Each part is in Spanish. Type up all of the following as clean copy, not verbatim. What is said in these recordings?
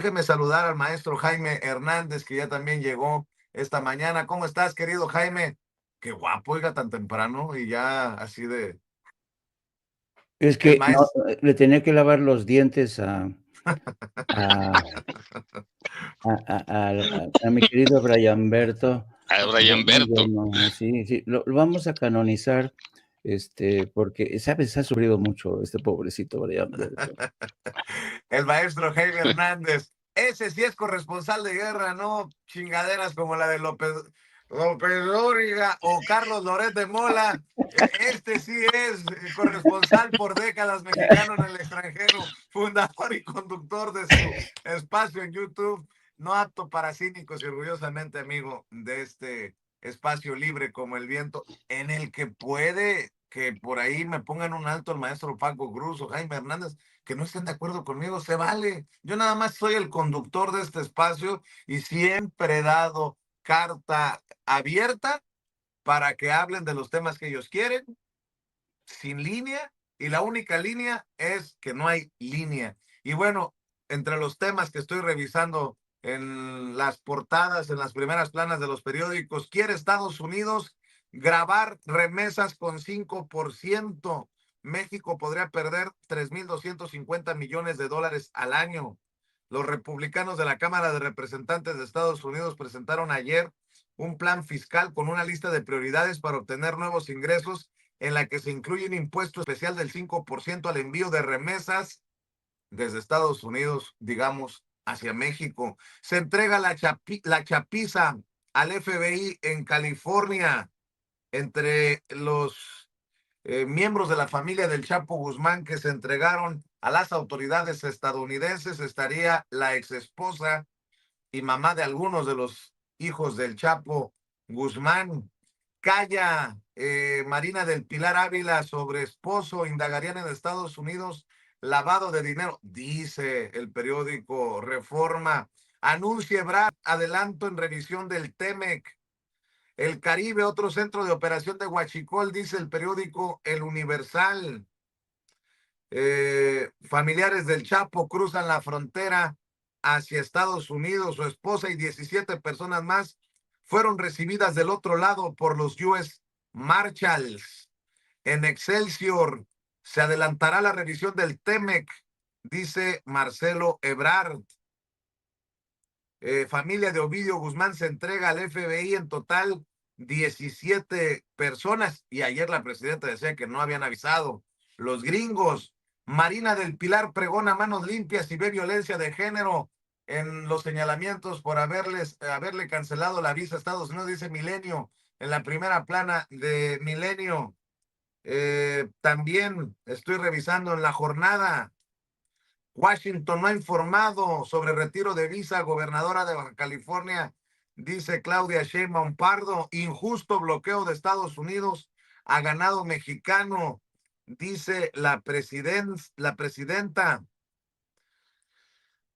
Déjeme saludar al maestro Jaime Hernández, que ya también llegó esta mañana. ¿Cómo estás, querido Jaime? Qué guapo, oiga, tan temprano y ya así de... Es El que no, maestro... le tenía que lavar los dientes a a mi querido Brianberto. A Muy Brian muy Berto. bueno, sí, sí, lo vamos a canonizar, porque, ¿sabes? Ha sufrido mucho este pobrecito Brianberto. El maestro Jaime Hernández. Ese sí es corresponsal de guerra, no chingaderas como la de López Dóriga o Carlos Loret de Mola. Este sí es corresponsal por décadas mexicano en el extranjero, fundador y conductor de su espacio en YouTube, no apto para cínicos y orgullosamente amigo de este espacio libre como el viento, en el que puede que por ahí me pongan un alto el maestro Paco Cruz o Jaime Hernández, que no estén de acuerdo conmigo, se vale. Yo nada más soy el conductor de este espacio y siempre he dado carta abierta para que hablen de los temas que ellos quieren, sin línea, y la única línea es que no hay línea. Y bueno, entre los temas que estoy revisando en las portadas, en las primeras planas de los periódicos, quiere Estados Unidos grabar remesas con 5%. México podría perder 3.250 millones de dólares al año. Los republicanos de la Cámara de Representantes de Estados Unidos presentaron ayer un plan fiscal con una lista de prioridades para obtener nuevos ingresos, en la que se incluye un impuesto especial del 5% al envío de remesas desde Estados Unidos, digamos, hacia México. Se entrega la chapiza al FBI en California. Entre los miembros de la familia del Chapo Guzmán que se entregaron a las autoridades estadounidenses estaría la exesposa y mamá de algunos de los hijos del Chapo Guzmán. Calla Marina del Pilar Ávila sobre esposo, indagarían en Estados Unidos lavado de dinero, dice el periódico Reforma. Anuncia Ebrard adelanto en revisión del TEMEC. El Caribe, otro centro de operación de Huachicol, dice el periódico El Universal. Familiares del Chapo cruzan la frontera hacia Estados Unidos. Su esposa y 17 personas más fueron recibidas del otro lado por los US Marshals. En Excelsior se adelantará la revisión del TEMEC, dice Marcelo Ebrard. Familia de Ovidio Guzmán se entrega al FBI, en total 17 personas, y ayer la presidenta decía que no habían avisado. Los gringos. Marina del Pilar pregona manos limpias y ve violencia de género en los señalamientos por haberle cancelado la visa a Estados Unidos, dice Milenio, en la primera plana de Milenio. También estoy revisando en La Jornada. Washington no ha informado sobre retiro de visa. Gobernadora de Baja California, dice Claudia Sheinbaum Pardo. Injusto bloqueo de Estados Unidos a ganado mexicano, dice la presidenta.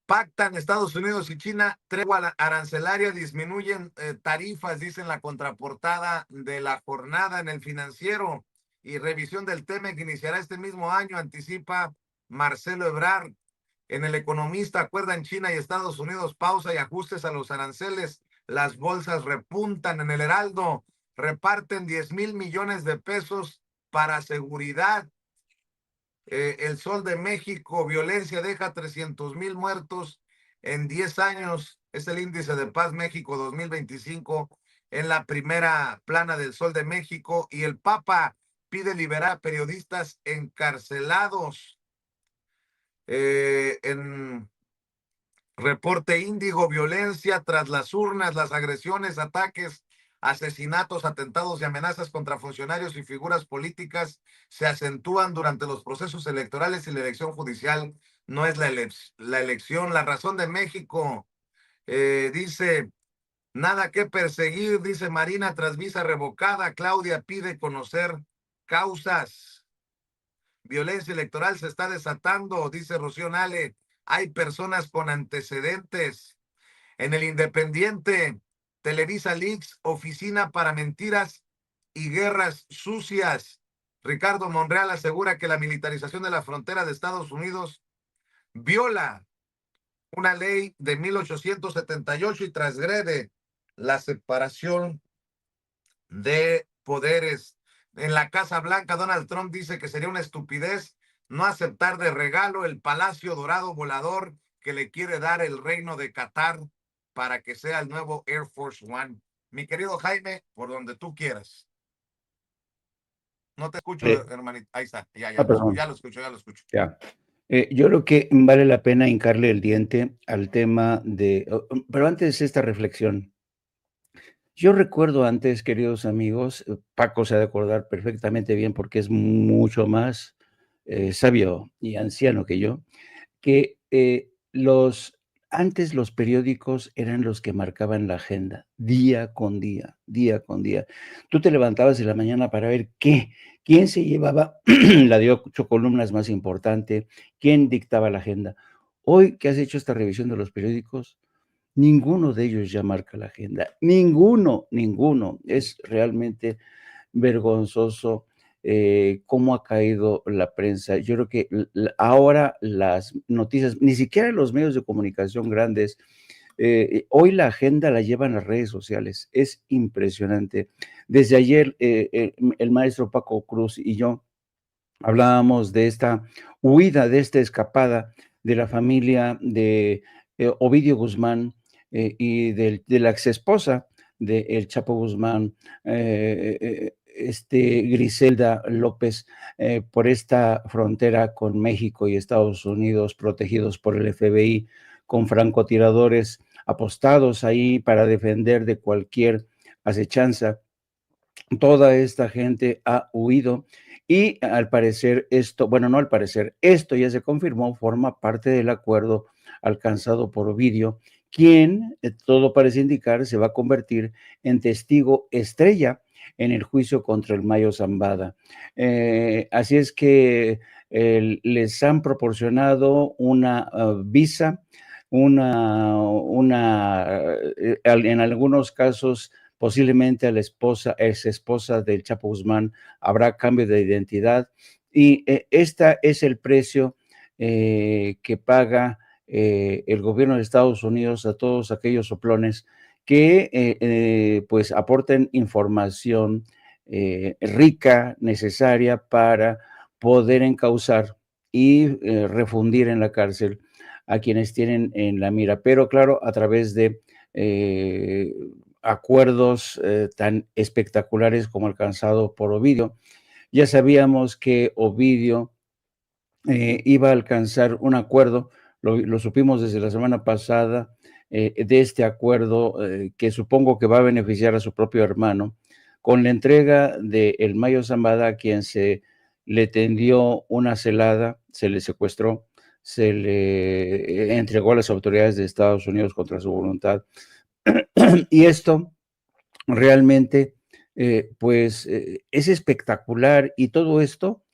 Pactan Estados Unidos y China tregua arancelaria, disminuyen tarifas, dice en la contraportada de La Jornada. En El Financiero, y revisión del TEMEC iniciará este mismo año, anticipa Marcelo Ebrard. En El Economista, acuerdan China y Estados Unidos pausa y ajustes a los aranceles. Las bolsas repuntan. En El Heraldo, reparten 10,000 millones de pesos para seguridad. El Sol de México, violencia deja 300,000 muertos en 10 años. Es el índice de paz México 2025 en la primera plana del Sol de México. Y el Papa pide liberar a periodistas encarcelados. En Reporte Índigo, violencia tras las urnas, las agresiones, ataques, asesinatos, atentados y amenazas contra funcionarios y figuras políticas se acentúan durante los procesos electorales y la elección judicial. No es la elección. La Razón de México dice, nada que perseguir, dice Marina tras visa revocada. Claudia pide conocer causas. Violencia electoral se está desatando, dice Rocío Nale. Hay personas con antecedentes. En El Independiente, Televisa Leaks, oficina para mentiras y guerras sucias. Ricardo Monreal asegura que la militarización de la frontera de Estados Unidos viola una ley de 1878 y transgrede la separación de poderes. En la Casa Blanca, Donald Trump dice que sería una estupidez no aceptar de regalo el Palacio Dorado Volador que le quiere dar el reino de Qatar para que sea el nuevo Air Force One. Mi querido Jaime, por donde tú quieras. No te escucho, hermanito. Ahí está, Perdón. ya lo escucho, ya lo escucho. Ya. Yo creo que vale la pena hincarle el diente al tema de, pero antes esta reflexión. Yo recuerdo antes, queridos amigos, Paco se ha de acordar perfectamente bien porque es mucho más sabio y anciano que yo, que antes los periódicos eran los que marcaban la agenda, día con día, día con día. Tú te levantabas en la mañana para ver quién se llevaba la de 8 columnas más importante, quién dictaba la agenda. Hoy que has hecho esta revisión de los periódicos, ninguno de ellos ya marca la agenda, ninguno, ninguno. Es realmente vergonzoso cómo ha caído la prensa. Yo creo que ahora las noticias, ni siquiera los medios de comunicación grandes, hoy la agenda la llevan las redes sociales. Es impresionante. Desde ayer el maestro Paco Cruz y yo hablábamos de esta huida, de esta escapada de la familia de Ovidio Guzmán y de la exesposa de El Chapo Guzmán, Griselda López, por esta frontera con México y Estados Unidos, protegidos por el FBI, con francotiradores apostados ahí para defender de cualquier acechanza. Toda esta gente ha huido y al parecer esto, bueno, no al parecer, esto ya se confirmó, forma parte del acuerdo alcanzado por Ovidio, quien, todo parece indicar, se va a convertir en testigo estrella en el juicio contra el Mayo Zambada. Así es que les han proporcionado una visa, en algunos casos posiblemente a la ex esposa del Chapo Guzmán habrá cambio de identidad y este es el precio que paga el gobierno de Estados Unidos a todos aquellos soplones que pues aporten información rica, necesaria para poder encauzar y refundir en la cárcel a quienes tienen en la mira, pero claro, a través de acuerdos tan espectaculares como alcanzado por Ovidio. Ya sabíamos que Ovidio iba a alcanzar un acuerdo, lo supimos desde la semana pasada, de este acuerdo que supongo que va a beneficiar a su propio hermano, con la entrega de el Mayo Zambada, a quien se le tendió una celada, se le secuestró, se le entregó a las autoridades de Estados Unidos contra su voluntad. Y esto realmente, pues, es espectacular y todo esto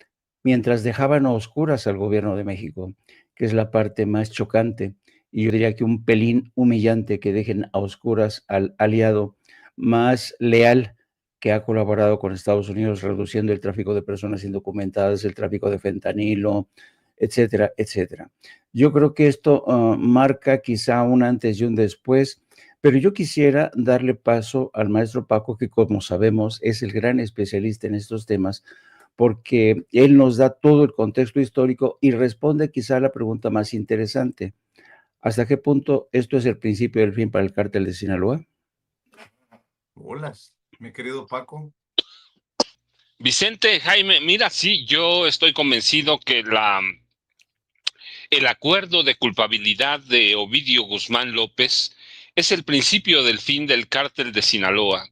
mientras dejaban a oscuras al gobierno de México, que es la parte más chocante y yo diría que un pelín humillante que dejen a oscuras al aliado más leal que ha colaborado con Estados Unidos reduciendo el tráfico de personas indocumentadas, el tráfico de fentanilo, etcétera, etcétera. Yo creo que esto marca quizá un antes y un después, pero yo quisiera darle paso al maestro Paco, que como sabemos es el gran especialista en estos temas, porque él nos da todo el contexto histórico y responde quizá a la pregunta más interesante. ¿Hasta qué punto esto es el principio del fin para el cártel de Sinaloa? Hola, mi querido Paco. Vicente, Jaime, mira, sí, yo estoy convencido que el acuerdo de culpabilidad de Ovidio Guzmán López es el principio del fin del cártel de Sinaloa.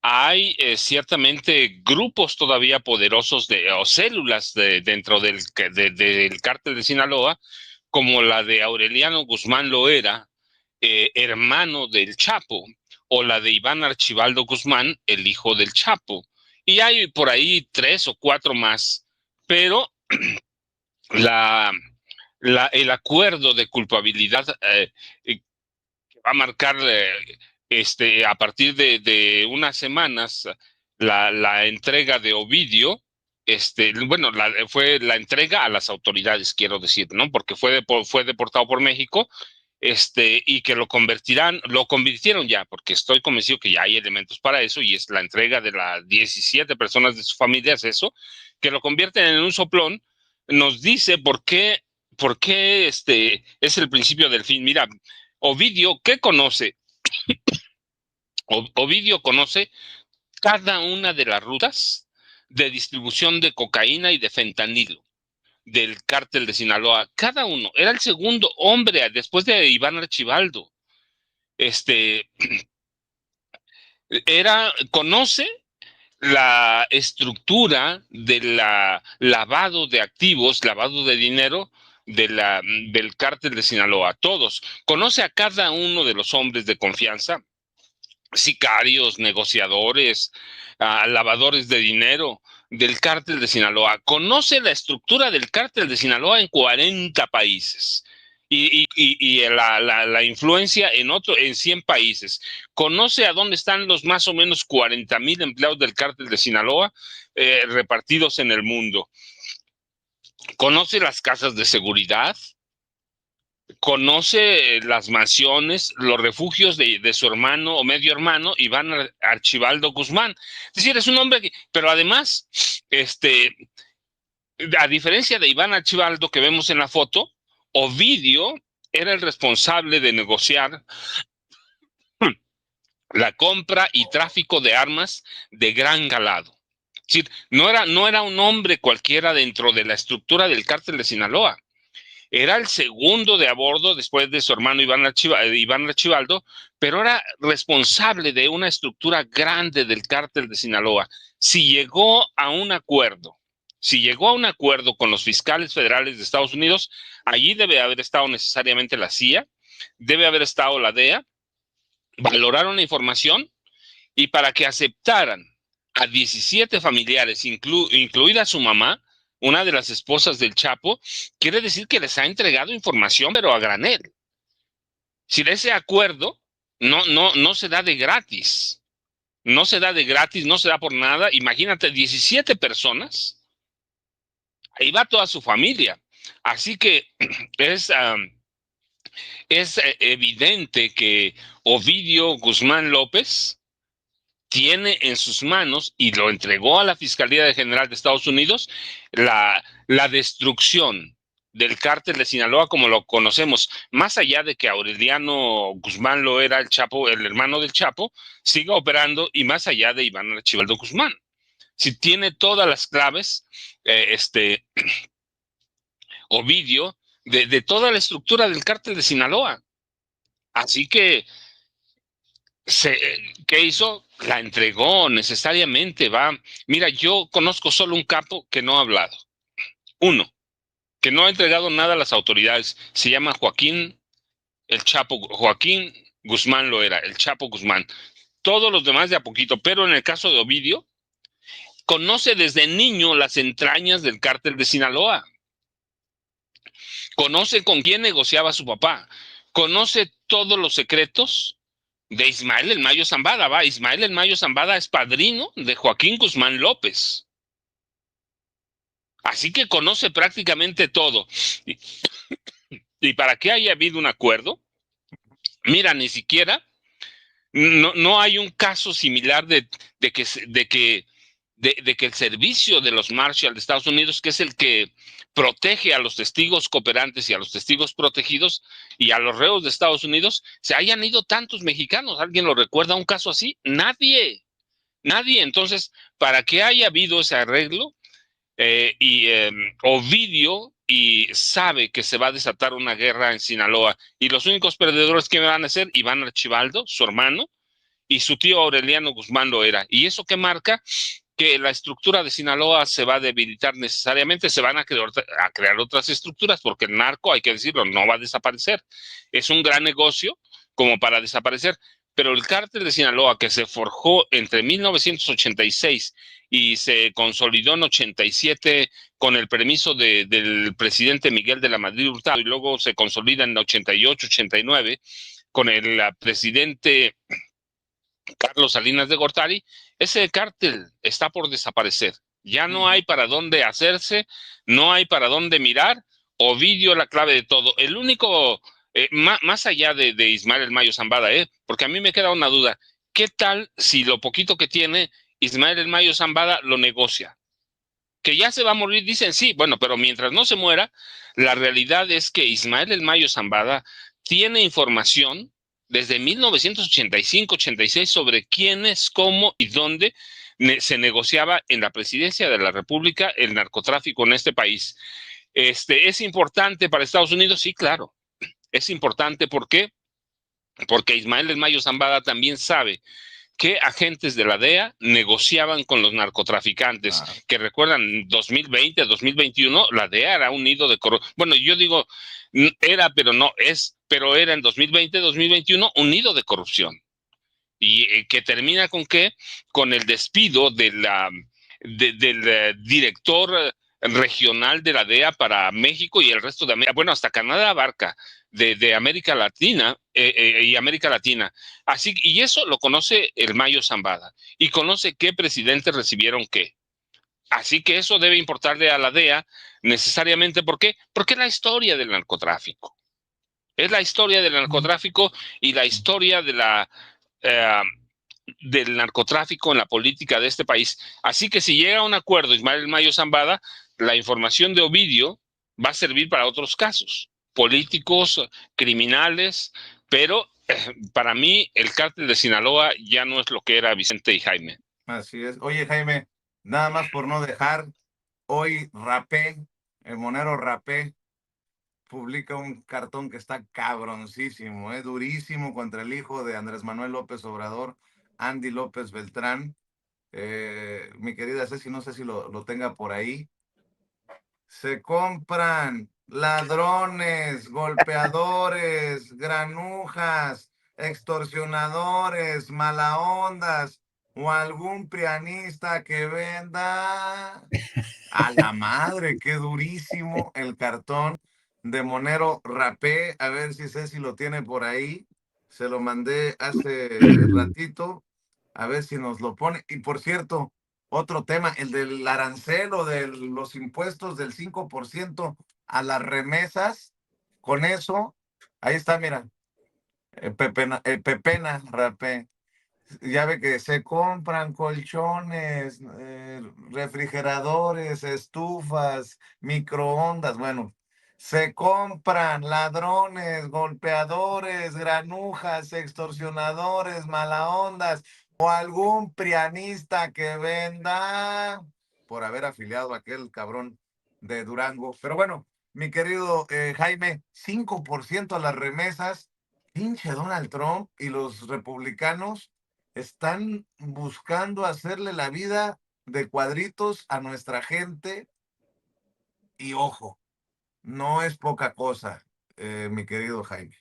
Hay ciertamente grupos todavía poderosos o células dentro del cártel de Sinaloa, como la de Aureliano Guzmán Loera, hermano del Chapo, o la de Iván Archibaldo Guzmán, el hijo del Chapo. Y hay por ahí 3 o 4 más, pero el acuerdo de culpabilidad que va a marcar a partir de unas semanas la entrega de Ovidio, bueno, fue la entrega a las autoridades, quiero decir, ¿no? Porque fue deportado por México y que lo convirtieron ya, porque estoy convencido que ya hay elementos para eso, y es la entrega de las 17 personas de su familia, es eso, que lo convierten en un soplón. Nos dice por qué es el principio del fin. Mira, Ovidio, ¿qué conoce? Ovidio conoce cada una de las rutas de distribución de cocaína y de fentanilo del cártel de Sinaloa. Cada uno. Era el segundo hombre después de Iván Archibaldo. Conoce la estructura del lavado de activos, lavado de dinero del cártel de Sinaloa. Todos. Conoce a cada uno de los hombres de confianza, sicarios, negociadores, lavadores de dinero del cártel de Sinaloa. Conoce la estructura del cártel de Sinaloa en 40 países y la influencia en 100 países. Conoce a dónde están los más o menos 40,000 empleados del cártel de Sinaloa repartidos en el mundo. Conoce las casas de seguridad, conoce las mansiones, los refugios de su hermano o medio hermano, Iván Archibaldo Guzmán. Es decir, es un hombre que, pero además, a diferencia de Iván Archibaldo que vemos en la foto, Ovidio era el responsable de negociar la compra y tráfico de armas de gran calado. Es decir, no era un hombre cualquiera dentro de la estructura del cártel de Sinaloa. Era el segundo de a bordo después de su hermano Iván Archibaldo, pero era responsable de una estructura grande del cártel de Sinaloa. Si llegó a un acuerdo con los fiscales federales de Estados Unidos, allí debe haber estado necesariamente la CIA, debe haber estado la DEA, valoraron la información y para que aceptaran a 17 familiares, incluida su mamá, una de las esposas del Chapo, quiere decir que les ha entregado información, pero a granel. Si ese acuerdo no se da de gratis, no se da por nada. Imagínate, 17 personas, ahí va toda su familia. Así que es evidente que Ovidio Guzmán López tiene en sus manos, y lo entregó a la Fiscalía General de Estados Unidos, la destrucción del cártel de Sinaloa como lo conocemos. Más allá de que Aureliano Guzmán lo era el Chapo, el hermano del Chapo, siga operando, y más allá de Iván Archibaldo Guzmán. Si tiene todas las claves, Ovidio, de toda la estructura del cártel de Sinaloa. Así que ¿qué hizo? La entregó necesariamente, va. Mira, yo conozco solo un capo que no ha hablado. Uno, que no ha entregado nada a las autoridades. Se llama Joaquín Guzmán lo era, el Chapo Guzmán. Todos los demás de a poquito, pero en el caso de Ovidio, conoce desde niño las entrañas del cártel de Sinaloa. Conoce con quién negociaba su papá. Conoce todos los secretos de Ismael El Mayo Zambada, va. Ismael El Mayo Zambada es padrino de Joaquín Guzmán López. Así que conoce prácticamente todo. Y para que haya habido un acuerdo, mira, ni siquiera, no hay un caso similar de que el servicio de los Marshall de Estados Unidos, que es el que protege a los testigos cooperantes y a los testigos protegidos y a los reos de Estados Unidos, se hayan ido tantos mexicanos. ¿Alguien lo recuerda un caso así? Nadie. Entonces, para que haya habido ese arreglo, Ovidio sabe que se va a desatar una guerra en Sinaloa, y los únicos perdedores que van a ser Iván Archibaldo, su hermano, y su tío Aureliano Guzmán lo era. ¿Y eso qué marca? Que la estructura de Sinaloa se va a debilitar necesariamente, se van a crear otras estructuras, porque el narco, hay que decirlo, no va a desaparecer. Es un gran negocio como para desaparecer, pero el cártel de Sinaloa, que se forjó entre 1986 y se consolidó en 87 con el permiso del presidente Miguel de la Madrid Hurtado, y luego se consolida en 88, 89 con el presidente Carlos Salinas de Gortari, ese cártel está por desaparecer. Ya no hay para dónde hacerse, no hay para dónde mirar. Ovidio la clave de todo. El único más allá de Ismael El Mayo Zambada, porque a mí me queda una duda. ¿Qué tal si lo poquito que tiene Ismael El Mayo Zambada lo negocia? Que ya se va a morir, dicen sí, bueno, pero mientras no se muera, la realidad es que Ismael El Mayo Zambada tiene información desde 1985-86 sobre quiénes, cómo y dónde se negociaba en la presidencia de la República el narcotráfico en este país. ¿Es importante para Estados Unidos? Sí, claro. Es importante, ¿por qué? Porque Ismael El Mayo Zambada también sabe que agentes de la DEA negociaban con los narcotraficantes, que recuerdan 2020, 2021, la DEA era un nido de corrupción. Bueno, yo digo, era, pero no es, pero era en 2020, 2021 un nido de corrupción. Y que termina con qué? Con el despido del director regional de la DEA para México y el resto de América, bueno, hasta Canadá abarca, de América Latina y América Latina. Así, y eso lo conoce El Mayo Zambada y conoce qué presidentes recibieron qué. Así que eso debe importarle a la DEA necesariamente. ¿Por qué? Porque es la historia del narcotráfico. Es la historia del narcotráfico y la historia de del narcotráfico en la política de este país. Así que si llega a un acuerdo Ismael El Mayo Zambada, la información de Ovidio va a servir para otros casos políticos, criminales, pero para mí el cártel de Sinaloa ya no es lo que era Vicente y Jaime. Así es. Oye, Jaime, nada más por no dejar, hoy Rapé, el monero Rapé, publica un cartón que está cabroncísimo, durísimo, contra el hijo de Andrés Manuel López Obrador, Andy López Beltrán. Mi querida Ceci, no sé si lo tenga por ahí. Se compran ladrones, golpeadores, granujas, extorsionadores, malaondas o algún prianista que venda. A la madre, qué durísimo el cartón de Monero Rapé. A ver si Ceci lo tiene por ahí. Se lo mandé hace ratito. A ver si nos lo pone. Y por cierto, otro tema, el del arancel o de los impuestos del 5% a las remesas. Con eso, ahí está, mira, Pepena Rapé. Ya ve que se compran colchones, refrigeradores, estufas, microondas. Bueno, se compran ladrones, golpeadores, granujas, extorsionadores, malaondas o algún prianista que venda por haber afiliado a aquel cabrón de Durango. Pero bueno, mi querido Jaime, 5% a las remesas, pinche Donald Trump y los republicanos están buscando hacerle la vida de cuadritos a nuestra gente y ojo, no es poca cosa, mi querido Jaime.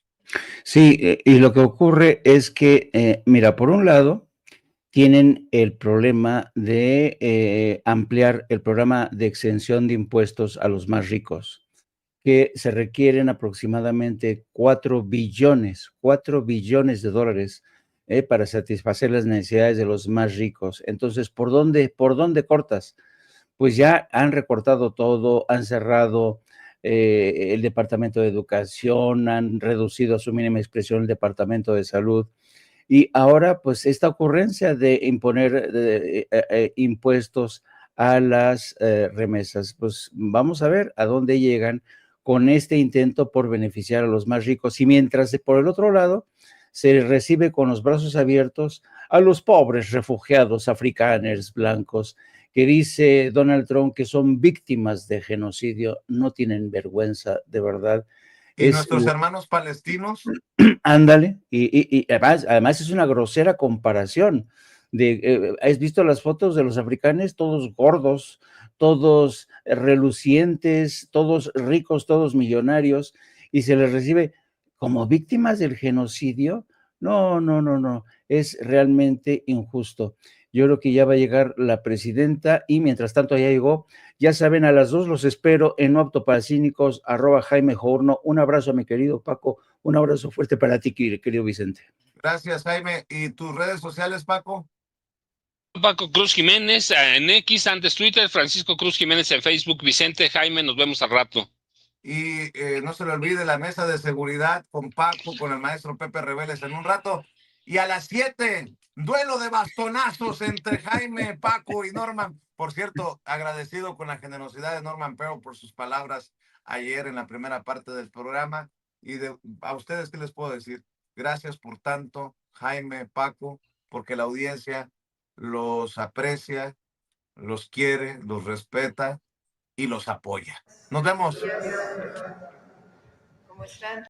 Sí, y lo que ocurre es que, mira, por un lado, tienen el problema de ampliar el programa de exención de impuestos a los más ricos, que se requieren aproximadamente 4 billones de dólares para satisfacer las necesidades de los más ricos. Entonces, ¿por dónde cortas? Pues ya han recortado todo, han cerrado el Departamento de Educación, han reducido a su mínima expresión el Departamento de Salud. Y ahora, pues, esta ocurrencia de imponer impuestos a las remesas, pues vamos a ver a dónde llegan con este intento por beneficiar a los más ricos. Y mientras, por el otro lado, se recibe con los brazos abiertos a los pobres refugiados africanos, blancos, que dice Donald Trump que son víctimas de genocidio, no tienen vergüenza, de verdad. ¿Y nuestros hermanos palestinos? Ándale, y además es una grosera comparación. ¿Has visto las fotos de los africanos? Todos gordos, todos relucientes, todos ricos, todos millonarios, y se les recibe como víctimas del genocidio. No, es realmente injusto. Yo creo que ya va a llegar la presidenta y mientras tanto ya llegó. Ya saben, a las 2 los espero en No Apto para Cínicos, @Jaime Journo. Un abrazo a mi querido Paco, un abrazo fuerte para ti, querido Vicente. Gracias, Jaime. ¿Y tus redes sociales, Paco? Paco Cruz Jiménez en X, antes Twitter, Francisco Cruz Jiménez en Facebook, Vicente, Jaime, nos vemos al rato. Y no se le olvide la mesa de seguridad con Paco, con el maestro Pepe Reveles en un rato. Y a las 7, duelo de bastonazos entre Jaime, Paco y Norman. Por cierto, agradecido con la generosidad de Norman Pero por sus palabras ayer en la primera parte del programa. Y a ustedes, ¿qué les puedo decir? Gracias por tanto, Jaime, Paco, porque la audiencia los aprecia, los quiere, los respeta y los apoya. Nos vemos. ¿Cómo están?